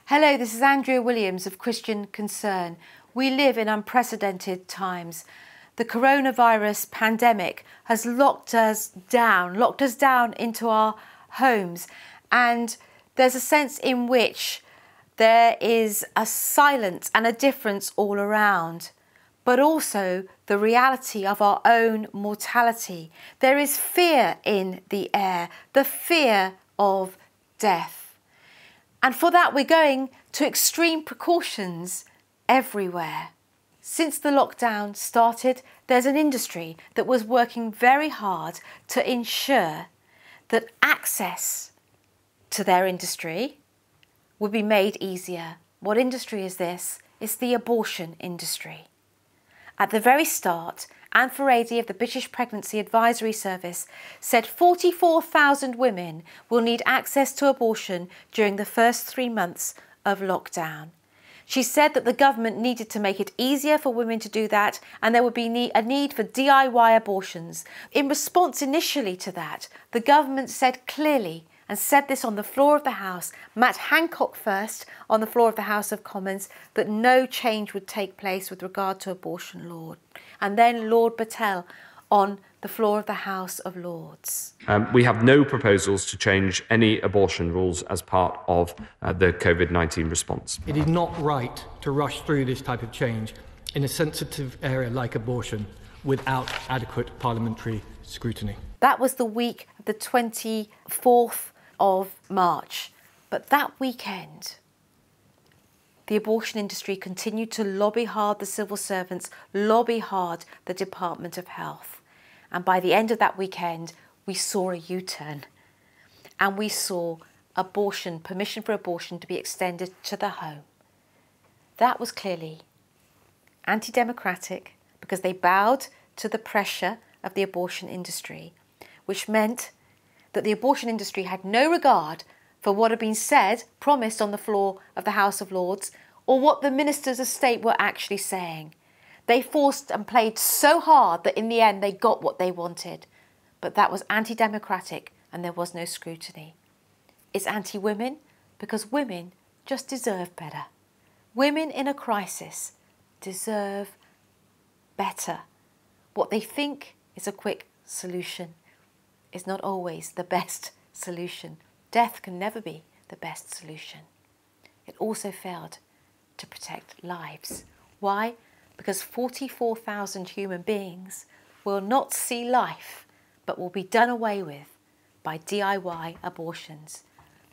Hello, this is Andrea Williams of Christian Concern. We live in unprecedented times. The coronavirus pandemic has locked us down into our homes, and there's a sense in which there is a silence and a difference all around, but also the reality of our own mortality. There is fear in the air, the fear of death. And for that, we're going to extreme precautions everywhere. Since the lockdown started, there's an industry that was working very hard to ensure that access to their industry would be made easier. What industry is this? It's the abortion industry. At the very start, Anne Farady of the British Pregnancy Advisory Service said 44,000 women will need access to abortion during the first 3 months of lockdown. She said that the government needed to make it easier for women to do that, and there would be a need for DIY abortions. In response initially to that, the government said clearly, and said this on the floor of the House, Matt Hancock first on the floor of the House of Commons, that no change would take place with regard to abortion law. And then Lord Battelle on the floor of the House of Lords. We have no proposals to change any abortion rules as part of the COVID-19 response. It is not right to rush through this type of change in a sensitive area like abortion without adequate parliamentary scrutiny. That was the week of the 24th of March. But that weekend, the abortion industry continued to lobby hard the civil servants, lobby hard the Department of Health. And by the end of that weekend, we saw a U-turn. And we saw permission for abortion to be extended to the home. That was clearly anti-democratic because they bowed to the pressure of the abortion industry, which meant that the abortion industry had no regard for what had been said, promised on the floor of the House of Lords, or what the ministers of state were actually saying. They forced and played so hard that in the end they got what they wanted. But that was anti-democratic and there was no scrutiny. It's anti-women because women just deserve better. Women in a crisis deserve better. What they think is a quick solution is not always the best solution. Death can never be the best solution. It also failed to protect lives. Why? Because 44,000 human beings will not see life, but will be done away with by DIY abortions.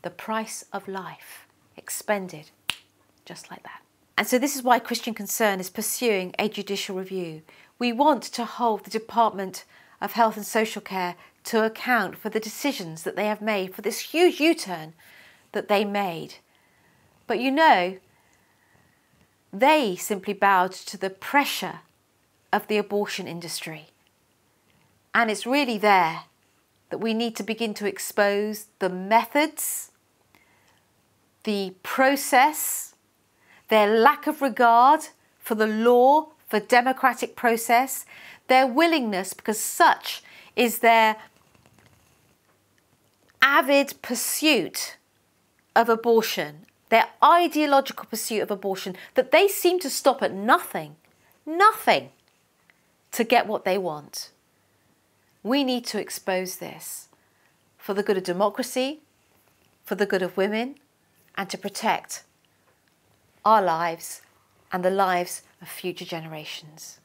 The price of life expended just like that. And so this is why Christian Concern is pursuing a judicial review. We want to hold the Department of Health and Social Care to account for the decisions that they have made, for this huge U-turn that they made. But you know, they simply bowed to the pressure of the abortion industry. And it's really there that we need to begin to expose the methods, the process, their lack of regard for the law, for democratic process, their willingness, because such is their avid pursuit of abortion, their ideological pursuit of abortion, that they seem to stop at nothing to get what they want. We need to expose this for the good of democracy, for the good of women, and to protect our lives and the lives of future generations.